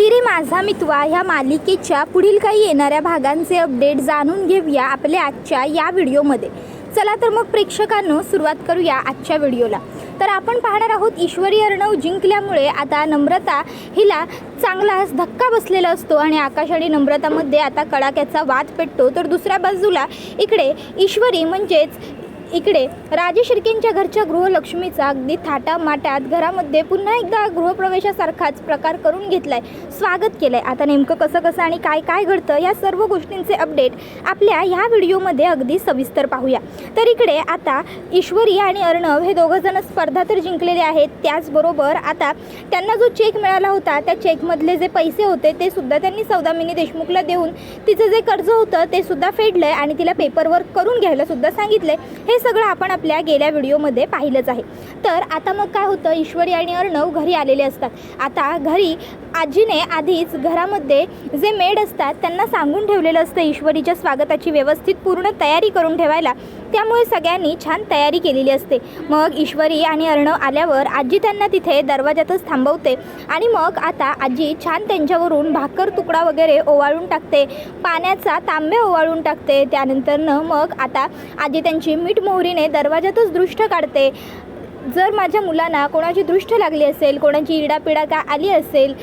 फिर माझा मितवा ह्या मालिकेच्या पुढील काही येणाऱ्या भागांचे अपडेट जाणून घेऊया आपल्या आजच्या या व्हिडिओमध्ये। चला तर मग प्रेक्षकांनो सुरुवात करूया आजच्या व्हिडिओला। तर आपण पाहणार आहोत ईश्वरी अर्णव जिंकल्यामुळे आता नम्रता हिला चांगलाच धक्का बसलेला असतो आणि आकाश आणि नम्रतामध्ये आता कडाक्याचा वाद पेटतो। तर दुसऱ्या बाजूला इकडे ईश्वरी म्हणजेच इकडे राजेश शिर्केंच्या घरच्या गृहलक्ष्मीचा अगदी थाटामाटात घरामध्ये पुन्हा एकदा गृहप्रवेशासारखाच प्रकार करून घेतलाय, स्वागत केलंय। आता नेमकं कसं आणि काय घडतं या सर्व गोष्टींचे अपडेट आपल्या ह्या व्हिडिओमध्ये अगदी सविस्तर पाहूया। तर इकडे आता ईश्वरी आणि अर्णव हे दोघंजण स्पर्धा तर जिंकलेले आहेत, त्याचबरोबर आता त्यांना जो चेक मिळाला होता त्या चेकमधले जे पैसे होते ते सुद्धा त्यांनी सौदामिनी देशमुखला देऊन तिचं जे कर्ज होतं ते सुद्धा फेडलंय आणि तिला पेपरवर्क करून घ्यायला सुद्धा सांगितलंय। हे सगळं आपण आपल्या गेल्या व्हिडिओमध्ये पाहिलंच आहे। तर आता मग काय होतं, ईश्वरी आणि अर्णव घरी आलेले असतात। आता घरी आजीने आधीच घरामध्ये जे मेड असतात त्यांना सांगून ठेवलेलं असतं ईश्वरीच्या स्वागताची व्यवस्थित पूर्ण तयारी करून ठेवायला, त्यामुळे सगळ्यांनी छान तयारी केलेली असते। मग ईश्वरी आणि अर्णव आल्यावर आजी त्यांना तिथे दरवाजातच थांबवते आणि मग आता आजी छान त्यांच्यावरून भाकर तुकडा वगैरे ओवाळून टाकते, पाण्याचा तांब्या ओवाळून टाकते। त्यानंतरनं मग आता आजी त्यांची मीठ मोहरीने दरवाजातच दृष्ट काढते। जर माझ्या मुलांना कोणाची दृष्ट लागली असेल, कोणाची इडापिडा का आली असेल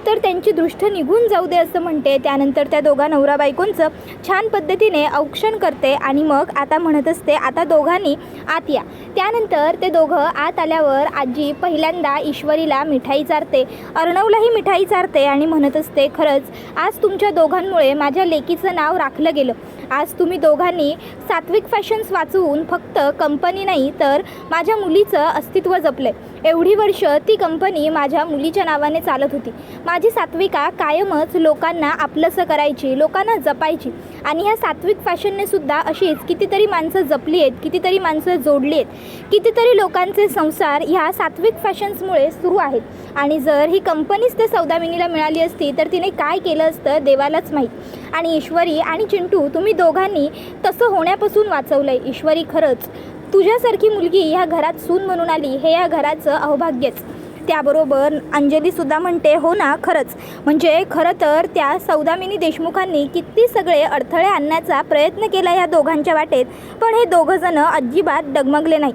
तर त्यांची दृष्ट निघून जाऊ दे असं म्हणते। त्यानंतर त्या दोघा नवरा बायकोंचं छान पद्धतीने औक्षण करते आणि मग आता म्हणत असते आता दोघांनी आत या। त्यानंतर ते दोघं आत आल्यावर आजी पहिल्यांदा ईश्वरीला मिठाई चारते, अर्णवलाही मिठाई चारते आणि म्हणत असते खरंच आज तुमच्या दोघांमुळे माझ्या लेकीचं नाव राखलं गेलं। आज तुम्ही दोघांनी सात्विक फॅशन्स वाचवून फक्त कंपनी नाही तर माझ्या मुलीचं अस्तित्व जपलंय। एवढी वर्ष ती कंपनी माझ्या मुलीच्या नावाने चालत होती। माझी सात्विका कायमच लोकांना आपलंसं करायची, लोकांना जपायची आणि ह्या सात्विक फॅशनने सुद्धा अशीच कितीतरी माणसं जपली आहेत, कितीतरी माणसं जोडली आहेत, कितीतरी लोकांचे संसार ह्या सात्विक फॅशन्समुळे सुरू आहेत। आणि जर ही कंपनीच त्या सौदामिनीला मिळाली असती तर तिने काय केलं असतं देवालाच माहीत। आणि ईश्वरी आणि चिंटू तुम्ही दोघांनी तसं होण्यापासून वाचवलंय। ईश्वरी खरंच तुझ्यासारखी मुलगी ह्या घरात सून म्हणून आली हे या घराचं अहोभाग्यच। त्याबरोबर अंजलीसुद्धा म्हणते हो ना खरंच, म्हणजे खरं तर त्या सौदामिनी देशमुखांनी किती सगळे अडथळे आणण्याचा प्रयत्न केला या दोघांच्या वाटेत, पण हे दोघंजणं अजिबात डगमगले नाही।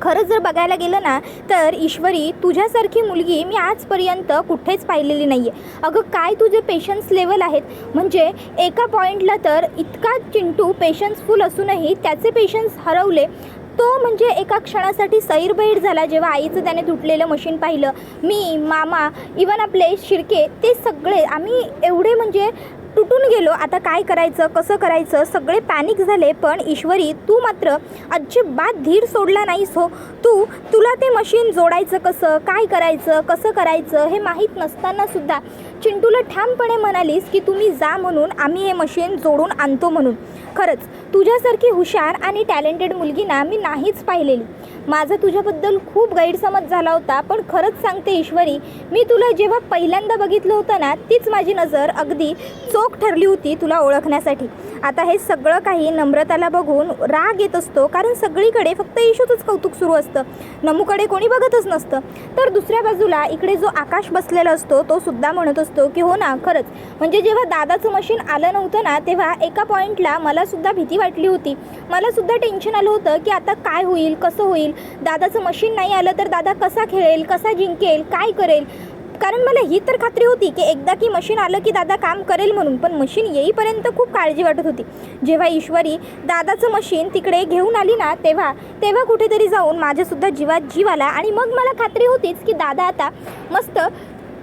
खरं जर बघायला गेलं ना तर ईश्वरी तुझ्यासारखी मुलगी मी आजपर्यंत कुठेच पाहिलेली नाही आहे। अगं काय तुझे पेशन्स लेवल आहेत, म्हणजे एका पॉईंटला तर इतका चिंटू पेशन्सफुल असूनही त्याचे पेशन्स हरवले। तो म्हणजे एका क्षणासाठी सैरभैर झाला जेव्हा आईचं त्याने तुटलेलं मशीन पाहिलं। मी मामा इवन आपले शिर्के ते सगळे आम्ही एवढे म्हणजे तुटून गेलो, आता काय करायचं कसं करायचं सगळे पॅनिक झाले। पण ईश्वरी तू मात्र अजिबात धीर सोडला नाहीस हो। तुला ते मशीन जोडायचं कसं, काय करायचं कसं करायचं हे माहीत नसताना सुद्धा चिंटूला ठामपणे म्हणालीस की तुम्ही जा म्हणून, आम्ही हे मशीन जोडून आणतो म्हणून। खरंच तुझ्यासारखी हुशार आणि टॅलेंटेड मुलगी ना मी नाहीच पाहिलेली। माझा तुझ्याबद्दल खूप गैरसमज झाला होता, पण खरंच सांगते ईश्वरी मी तुला जेव्हा पहिल्यांदा बघितलं होतं ना तीच माझी नजर अगदी चोख ठरली होती तुला ओळखण्यासाठी। आता हे सगळं काही नम्रताला बघून राग येत असतो, कारण सगळीकडे फक्त ईशूचंच कौतुक सुरू असतं, नमूकडे कोणी बघतच नसतं। तर दुसऱ्या बाजूला इकडे जो आकाश बसलेला असतो तो सुद्धा म्हणत असतो की हो ना खरंच, म्हणजे जेव्हा दादाचं मशीन आलं नव्हतं ना तेव्हा एका पॉईंटला मला सुद्धा भीती वाटली होती, मला सुद्धा टेन्शन आलं होतं की आता काय होईल कसं होईल, दादाचं मशीन नाही आलं तर दादा कसा खेळेल, कसा जिंकेल, काय करेल। कारण मला ही तर खात्री होती की एकदा की मशीन आलं की दादा काम करेल म्हणून, पण मशीन येईपर्यंत खूप काळजी वाटत होती। जेव्हा ईश्वरी दादाचं मशीन तिकडे घेऊन आली ना तेव्हा कुठेतरी जाऊन माझ्यासुद्धा जीवात जीव आला आणि मग मला खात्री होतीच की दादा आता मस्त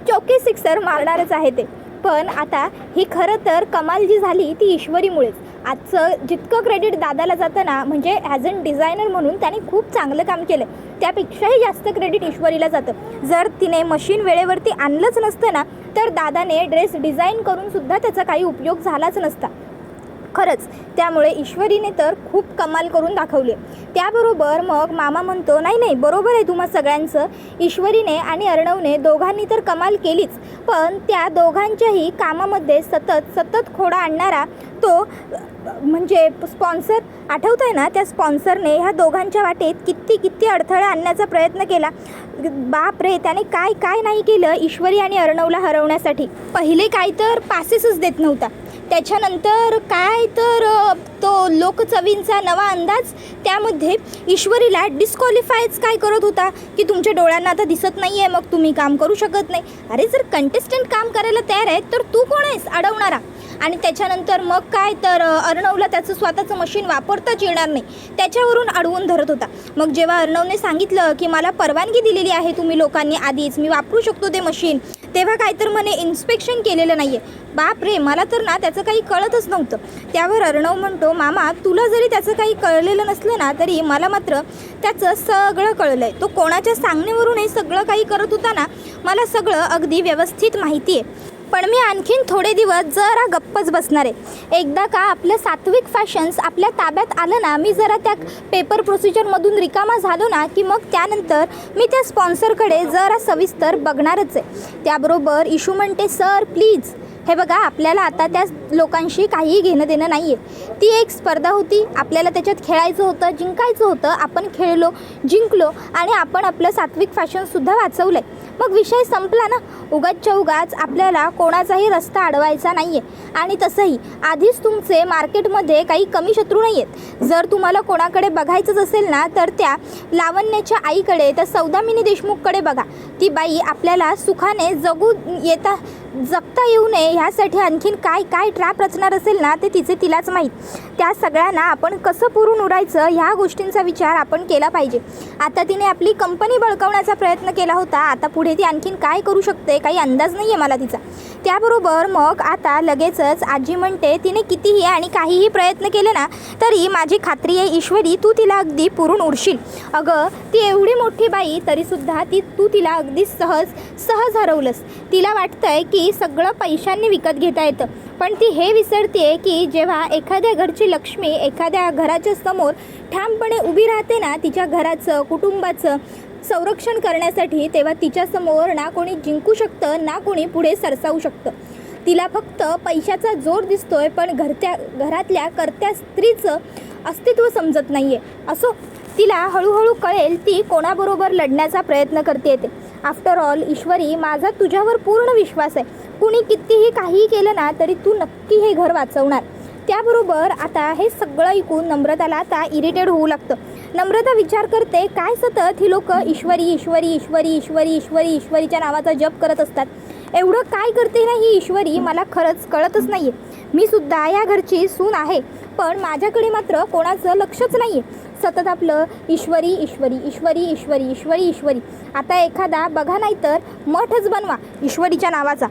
चौके सिक्सर मारणारच आहे ते। पण आता ही खरं तर कमाल जी झाली ती ईश्वरीमुळेच। आजचं जितकं क्रेडिट दादाला जातं ना, म्हणजे ॲज अन डिझायनर म्हणून त्याने खूप चांगलं काम केलं, त्यापेक्षाही जास्त क्रेडिट ईश्वरीला जातं। जर तिने मशीन वेळेवरती आणलंच नसतं ना तर दादाने ड्रेस डिझाईन करून सुद्धा त्याचा काही उपयोग झालाच नसता खरंच। त्यामुळे ईश्वरीने तर खूप कमाल करून दाखवली। त्याबरोबर मग मामा म्हणतो नाही बरोबर आहे तुम्हा सगळ्यांचं, ईश्वरीने आणि अर्णवने दोघांनी तर कमाल केलीच, पण त्या दोघांच्याही कामामध्ये सतत खोडा आणणारा तो म्हणजे स्पॉन्सर आठवतं आहे ना, त्या स्पॉन्सरने ह्या दोघांच्या वाटेत किती अडथळे आणण्याचा प्रयत्न केला. बापरे, त्याने काय नाही केलं ईश्वरी आणि अर्णवला हरवण्यासाठी. पहिले काय तर पासेसच देत नव्हता, त्याच्यानंतर काय तर तो लोकचवींचा नवा अंदाज, त्यामध्ये ईश्वरीला डिस्क्वालिफायच काय करत होता की तुमच्या डोळ्यांना आता दिसत नाही आहे मग तुम्ही काम करू शकत नाही. अरे जर कंटेस्टंट काम करायला तयार आहे तर तू कोण आहेस अडवणारा. आणि त्याच्यानंतर मग काय तर अर्णवला त्याचं स्वतःचं मशीन वापरताच येणार नाही त्याच्यावरून अडवून धरत होता. मग जेव्हा अर्णवने सांगितलं की मला परवानगी दिलेली आहे तुम्ही लोकांनी आधीच, मी वापरू शकतो ते मशीन, तेव्हा काय तर म्हणे इन्स्पेक्शन केलेलं नाही आहे. बापरे, मला तर ना त्याचं काही कळतच नव्हतं. त्यावर अर्णव म्हणतो, मामा तुला जरी त्याचं काही कळलेलं नसलं ना तरी मला मात्र त्याचं सगळं कळलं आहे. तो कोणाच्या सांगण्यावरून हे सगळं काही करत होता ना, मला सगळं अगदी व्यवस्थित माहिती आहे. पण मी आणखीन थोडे दिवस जरा गप्पच बसणार आहे. एकदा का आपलं सात्विक फॅशन्स आपल्या ताब्यात आलं ना, मी जरा त्या पेपर प्रोसिजरमधून रिकामा झालो ना की मग त्यानंतर मी त्या स्पॉन्सरकडे जरा सविस्तर बघणारच आहे. त्याबरोबर इशू म्हणते, सर प्लीज हे बघा, आपल्याला आता त्या लोकांशी काहीही घेणं देणं नाही आहे. ती एक स्पर्धा होती, आपल्याला त्याच्यात खेळायचं होतं, जिंकायचं होतं. आपण खेळलो, जिंकलो आणि आपण आपलं सात्विक फॅशनसुद्धा वाचवलं आहे. मग विषय संपला ना. उगाचच्या उगाच आपल्याला कोणाचाही रस्ता अडवायचा नाही आहे. आणि तसंही आधीच तुमचे मार्केटमध्ये काही कमी शत्रू नाही आहेत. जर तुम्हाला कोणाकडे बघायचंच असेल ना तर त्या लावण्याच्या आईकडे, त्या सौदामिनी देशमुखकडे बघा. ती बाई आपल्याला सुखाने जगता येऊ नये ह्यासाठी आणखीन काय ट्रॅप रचणार असेल ना ते तिलाच माहीत. त्या सगळ्यांना आपण कसं पुरून उरायचं ह्या गोष्टींचा विचार आपण केला पाहिजे. आता तिने आपली कंपनी बळकावण्याचा प्रयत्न केला होता, आता पुढे ती आणखीन काय करू शकते काही अंदाज नाही आहे मला तिचा. त्याबरोबर मग आता लगेचच आजी म्हणते, तिने कितीही आणि काहीही प्रयत्न केले ना तरी माझी खात्री आहे ईश्वरी तू तिला अगदी पुरून उरशील. अगं ती एवढी मोठी बाई तरीसुद्धा तू तिला अगदी सहज हरवलंस. तिला वाटतंय की सगळं पैशांनी विकत घेता येतं, पण ती हे विसरते की जेव्हा एखाद्या घरची लक्ष्मी एखाद्या घराच्या समोर ठामपणे उभी राहते ना तिच्या घराचं कुटुंबाचं संरक्षण करण्यासाठी, तेव्हा तिच्यासमोर ना कोणी जिंकू शकतं ना कोणी पुढे सरसावू शकतं. तिला फक्त पैशाचा जोर दिसतोय, पण घरातल्या कर्त्या स्त्रीचं अस्तित्व समजत नाही आहे. असो, तिला हळूहळू कळेल ती कोणाबरोबर लढण्याचा प्रयत्न करते ते. आफ्टर ऑल ईश्वरी, माझा तुझ्यावर पूर्ण विश्वास आहे. कुणी कितीही काहीही केलं ना तरी तू नक्की हे घर वाचवणार. त्याबरोबर आता हे सगळं ऐकून नम्रताला आता इरिटेट होऊ लागतं. नम्रता विचार करते, काय सतत ही लोक ईश्वरीच्या नावाचा जप करत असतात. एवढं काय करते ना ही ईश्वरी, मला खरंच कळतच नाही आहे. मी सुद्धा या घरची सून आहे, पण माझ्याकडे मात्र कोणाचं लक्षच नाही आहे. सतत आपलं ईश्वरी. आता एखादा बघा नाही तर मठच बनवा ईश्वरीच्या नावाचा,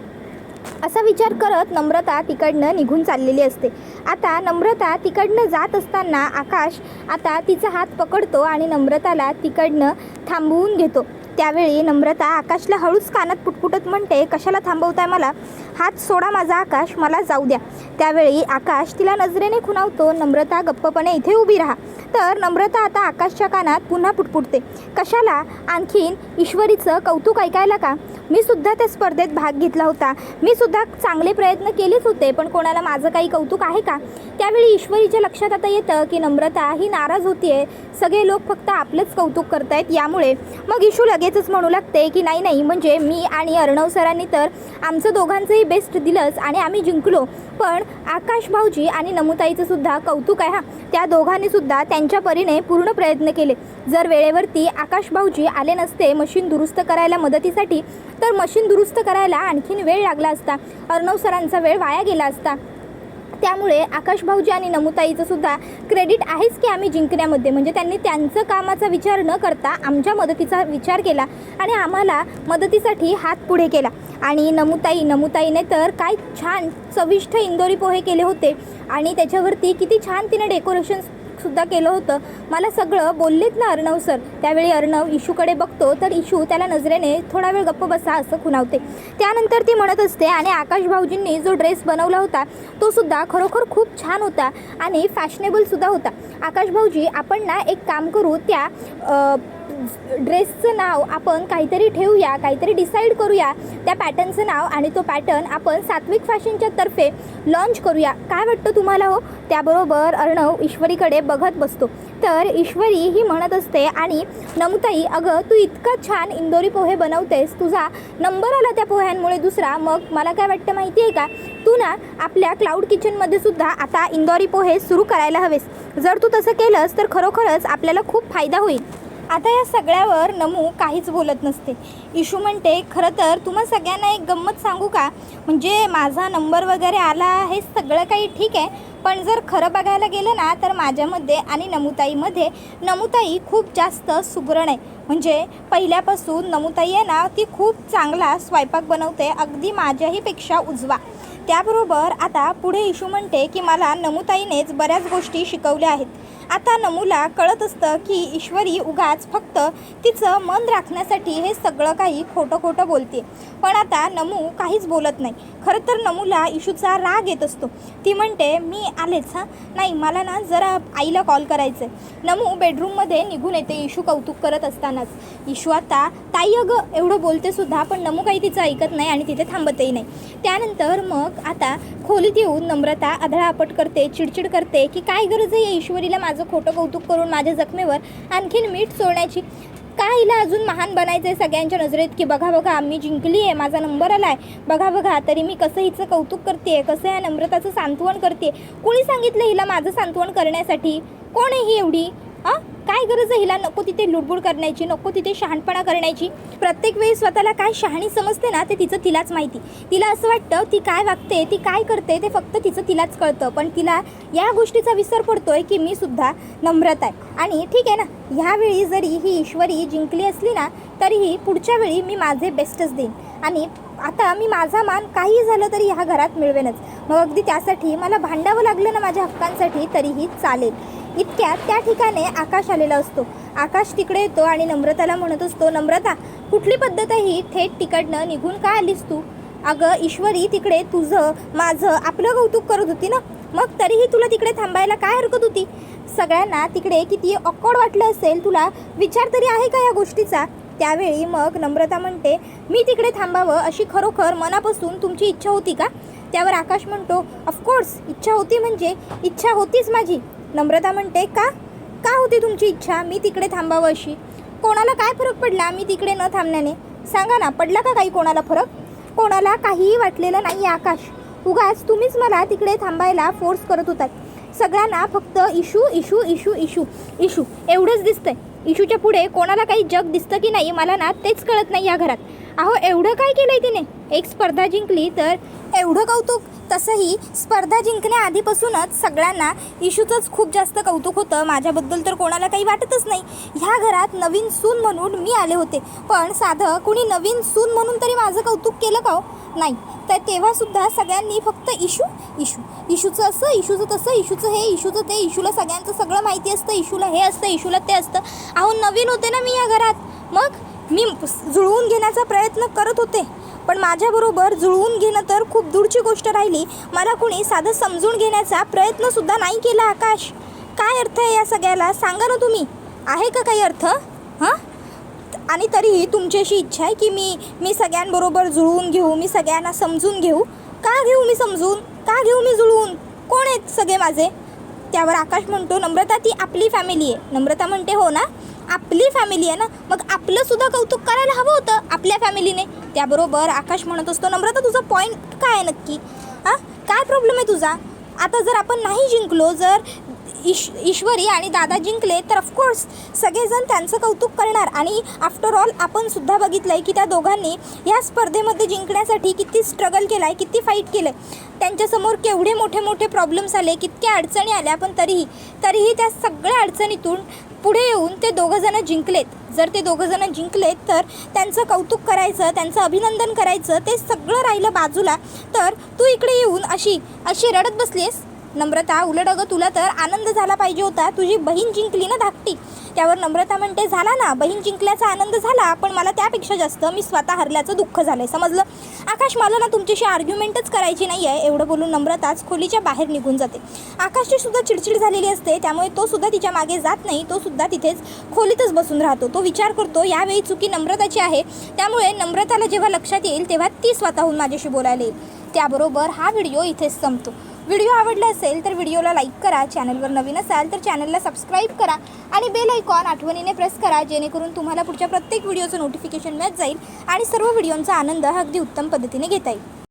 असा विचार करत नम्रता तिकडनं निघून चाललेली असते. आता नम्रता तिकडनं जात असताना आकाश आता तिचा हात पकडतो आणि नम्रताला तिकडनं थांबवून घेतो. त्यावेळी नम्रता आकाशला हळूच कानात पुटपुटत म्हणते, कशाला थांबवताय मला, हात सोडा माझा आकाश, मला जाऊ द्या. त्यावेळी आकाश तिला नजरेने खुणावतो, नम्रता गप्पपणे इथे उभी राहा. तर नम्रता आता आकाशच्या कानात पुन्हा पुटपुटते, कशाला, आणखीन ईश्वरीचं कौतुक ऐकायला का? मी सुद्धा त्या स्पर्धेत भाग घेतला होता, मी सुद्धा चांगले प्रयत्न केलेच होते, पण कोणाला माझं काही कौतुक आहे का? त्यावेळी ईश्वरीच्या लक्षात आता येतं की नम्रता ही नाराज होतीये, सगळे लोक फक्त आपलंच कौतुक करतायत यामुळे. मग ईशू लगेचच म्हणू लागते की नाही म्हणजे मी आणि अर्णव सरांनी तर आमचं दोघांचंही बेस्ट दिलंच आणि आम्ही जिंकलो, पण आकाश भाऊजी आणि नमुताईचं सुद्धा कौतुक आहे. त्या दोघांनी सुद्धा त्यांच्या परीने पूर्ण प्रयत्न केले. जर वेळेवरती आकाश भाऊजी आले नसते मशीन दुरुस्त करायला मदतीसाठी तर मशीन दुरुस्त करायला आणखीन वेळ लागला असता, अर्णव सरांचा वेळ वाया गेला असता. त्यामुळे आकाश भाऊजी आणि नमुताईचं सुद्धा क्रेडिट आहेच की आम्ही जिंकण्यामध्ये, म्हणजे त्यांनी त्यांचं कामाचा विचार न करता आमच्या मदतीचा विचार केला आणि आम्हाला मदतीसाठी हात पुढे केला. आणि नमुताईने तर काय छान चविष्ट इंदोरी पोहे केले होते आणि त्याच्यावरती किती छान तिने डेकोरेशन सुद्धा केलं होतं. मला सगळं बोललेत ना अर्णव सर. त्यावेळी अर्णव इशूकडे बघतो तर इशू त्याला नजरेने थोडा वेळ गप्प बसा असं खुणावते. त्यानंतर ती म्हणत असते, आणि आकाश भाऊजींनी जो ड्रेस बनवला होता तो सुद्धा खरोखर खूप छान होता आणि फॅशनेबल सुद्धा होता. आकाश भाऊजी, आपण ना एक काम करू, त्या ड्रेसचं नाव आपण काहीतरी ठेवूया, काहीतरी डिसाईड करूया त्या पॅटर्नचं नाव, आणि तो पॅटर्न आपण सात्विक फॅशनच्या तर्फे लॉन्च करूया. काय वाटतं तुम्हाला हो? त्याबरोबर अर्णव ईश्वरीकडे बघत बसतो. तर ईश्वरी ही म्हणत असते, आणि नमुताई, अगं तू इतका छान इंदोरी पोहे बनवतेस, तुझा नंबर आला त्या पोह्यांमुळे दुसरा. मग मला काय वाटतं माहिती आहे का, तू ना आपल्या क्लाउड किचनमध्ये सुद्धा आता इंदोरी पोहे सुरू करायला हवेस. जर तू तसं केलंस तर खरोखरच आपल्याला खूप फायदा होईल. आता या सगळ्यावर नमू काहीच बोलत नसते. इशू म्हणते, खरं तर तुम्हा सगळ्यांना एक गंमत सांगू का, म्हणजे माझा नंबर वगैरे आला हे सगळं काही ठीक आहे, पण जर खरं बघायला गेलं ना तर माझ्यामध्ये आणि नमुताईमध्ये नमुताई खूप जास्त सुगरण आहे. म्हणजे पहिल्यापासून नमुताई आहे ना, ती खूप चांगला स्वयंपाक बनवते, अगदी माझ्याहीपेक्षा उजवा. त्याबरोबर आता पुढे इशू म्हणते की मला नमुताईनेच बऱ्याच गोष्टी शिकवल्या आहेत. आता नमूला कळत असतं की ईश्वरी उगाच फक्त तिचं मन राखण्यासाठी हे सगळं काही खोटं खोटं बोलते. पण आता नमू काहीच बोलत नाही. खरं तर नमूला इशूचा राग येत असतो. ती म्हणते, मी आलेच हां, नाही मला ना जरा आईला कॉल करायचं आहे. नमू बेडरूममध्ये निघून येते इशू कौतुक करत असतानाच. इशू आता ताई अगं एवढं बोलते सुद्धा, पण नमू काही तिचं ऐकत नाही आणि तिथे थांबतही नाही. त्यानंतर मग आता खोलीत येऊन नम्रता आदळापट करते, चिडचिड करते की काय गरज आहे ईश्वरीला माझं खोटं कौतुक करून माझ्या जखमेवर आणखीन मीठ चोळण्याची. काय हिला अजून महान बनायचं आहे सगळ्यांच्या नजरेत, की बघा बघा मी जिंकली आहे, माझा नंबर आला आहे, बघा बघा तरी मी कसं हिचं कौतुक करते, कसं या नम्रताचं सांत्वन करते. कोणी सांगितलं हिला माझं सांत्वन करण्यासाठी? कोण आहे ही एवढी? हां, काय गरज आहे हिला नको तिथे लुडबुड करण्याची, नको तिथे शहाणपणा करण्याची. प्रत्येक वेळी स्वतःला काय शहाणी समजते ना ते तिचं तिलाच माहिती. तिला असं वाटतं ती काय वागते, ती काय करते ते फक्त तिचं तिलाच कळतं. पण तिला या गोष्टीचा विसर पडतोय की मी सुद्धा नम्रता आहे. आणि ठीक आहे ना, ह्यावेळी जरी ही ईश्वरी जिंकली असली ना तरीही पुढच्या वेळी मी माझे बेस्टच देईन, आणि आता मी माझा मान काही झालं तरी ह्या घरात मिळवेनच. मग अगदी त्यासाठी मला भांडावं लागलं ना माझ्या हक्कांसाठी तरीही चालेल. इतक्यात त्या ठिकाणी आकाश आलेला असतो. आकाश तिकडे येतो आणि नम्रताला म्हणत असतो, नम्रता कुठली पद्धत आहे ही, थेट तिकडनं निघून का आलीस तू? अगं ईश्वरी तिकडे तुझं माझं आपलं कौतुक करत होती ना, मग तरीही तुला तिकडे थांबायला काय हरकत होती? सगळ्यांना तिकडे किती ऑकवर्ड वाटलं असेल, तुला विचार तरी आहे का या गोष्टीचा? त्यावेळी मग नम्रता म्हणते, मी तिकडे थांबावं अशी खरोखर मनापासून तुमची इच्छा होती का? त्यावर आकाश म्हणतो, ऑफकोर्स इच्छा होती, म्हणजे इच्छा होतीच माझी. नम्रता म्हणते, का होती तुमची इच्छा मी तिकडे थांबावं अशी? कोणाला काय फरक पडला मी तिकडे न थांबण्याने? सांगा ना, पडला का काही कोणाला फरक? कोणाला काहीही वाटलेलं नाही आकाश. उगाच तुम्हीच मला तिकडे थांबायला फोर्स करत होतात. सगळ्यांना फक्त issue issue issue issue issue एवढंच दिसतंय. इशूच्या पुढे कोणाला काही जग दिसतं की नाही मला ना तेच कळत नाही या घरात. अहो एवढं काय केलंय तिने? एक स्पर्धा जिंकली तर एवढं कौतुक. तसंही स्पर्धा जिंकण्याआधीपासूनच सगळ्यांना इशूचंच खूप जास्त कौतुक होतं. माझ्याबद्दल तर कोणाला काही वाटतच नाही. ह्या घरात नवीन सून म्हणून मी आले होते, पण साधं कुणी नवीन सून म्हणून तरी माझं कौतुक केलं का हो? नाही. तर तेव्हासुद्धा सगळ्यांनी फक्त इशू इशू, इशूचं असं, इशूचं तसं, इशूचं हे, इशूचं ते, इशूला सगळ्यांचं सगळं माहिती असतं, इशूला हे असतं, इशूला ते असतं. अहो नवीन होते ना मी या घरात, मग मी जुळवून घेण्याचा प्रयत्न करत होते, पण माझ्याबरोबर जुळवून घेणं तर खूप दूरची गोष्ट राहिली. मला कुणी साधं समजून घेण्याचा प्रयत्नसुद्धा नाही केला. आकाश, काय अर्थ आहे या सगळ्याला? सांगा ना तुम्ही, आहे का काही अर्थ? हां, आणि तरीही तुमची अशी इच्छा आहे की मी सगळ्यांबरोबर जुळवून घेऊ, मी सगळ्यांना समजून घेऊ. का घेऊ मी समजून? का घेऊ मी जुळवून? कोण आहेत सगळे माझे? त्यावर आकाश म्हणतो, नम्रता ती आपली फॅमिली आहे. नम्रता म्हणते, हो ना, आपली फॅमिली आहे ना, मग आपलं सुद्धा कौतुक करायला हवं होतं आपल्या फॅमिलीने. त्याबरोबर आकाश म्हणत असतो, नम्रता तुझा पॉईंट काय आहे नक्की? हां, काय प्रॉब्लेम आहे तुझा? आता जर आपण नाही जिंकलो, जर ईश्वरी आणि दादा जिंकले तर ऑफकोर्स सगळेजण त्यांचं कौतुक करणार. आणि आफ्टर ऑल आपण सुद्धा बघितलं आहे की त्या दोघांनी या स्पर्धेमध्ये जिंकण्यासाठी किती स्ट्रगल केला आहे, किती फाईट केलं आहे. त्यांच्यासमोर केवढे मोठे मोठे प्रॉब्लेम्स आले, कितक्या अडचणी आल्या, पण तरीही त्या सगळ्या अडचणीतून पुढे येऊन ते दोघंजणं जिंकलेत. जर ते दोघंजणं जिंकलेत तर त्यांचं कौतुक करायचं, त्यांचं अभिनंदन करायचं ते सगळं राहिलं बाजूला. तर तू इकडे येऊन अशी रडत बसलीस. नम्रता, उलट अगं तुला तर आनंद झाला पाहिजे होता, तुझी बहीण जिंकली ना धाकटी. त्यावर नम्रता म्हणते, झाला ना, बहीण जिंकल्याचा आनंद झाला, पण मला त्यापेक्षा जास्त मी स्वतः हरल्याचं दुःख झालंय, समजलं. आकाश, मला ना तुमच्याशी आर्ग्युमेंटच करायची नाही आहे. एवढं बोलून नम्रताच खोलीच्या बाहेर निघून जाते. आकाशची सुद्धा चिडचिड झालेली असते, त्यामुळे तो सुद्धा तिच्या मागे जात नाही. तो सुद्धा तिथेच खोलीतच बसून राहतो. तो विचार करतो, यावेळी चुकी नम्रताची आहे, त्यामुळे नम्रताला जेव्हा लक्षात येईल तेव्हा ती स्वतःहून माझ्याशी बोलायला येईल. त्याबरोबर हा व्हिडिओ इथेच संपतो. व्हिडिओ आवडला असेल तर व्हिडिओला लाईक करा, चॅनलवर नवीन असाल तर चॅनलला सबस्क्राईब करा आणि बेल आयकॉन आठवणीने प्रेस करा, जेणेकरून तुम्हाला पुढच्या प्रत्येक व्हिडिओचं नोटिफिकेशन मिळत जाईल आणि सर्व व्हिडिओंचा आनंद अगदी उत्तम पद्धतीने घेता येईल.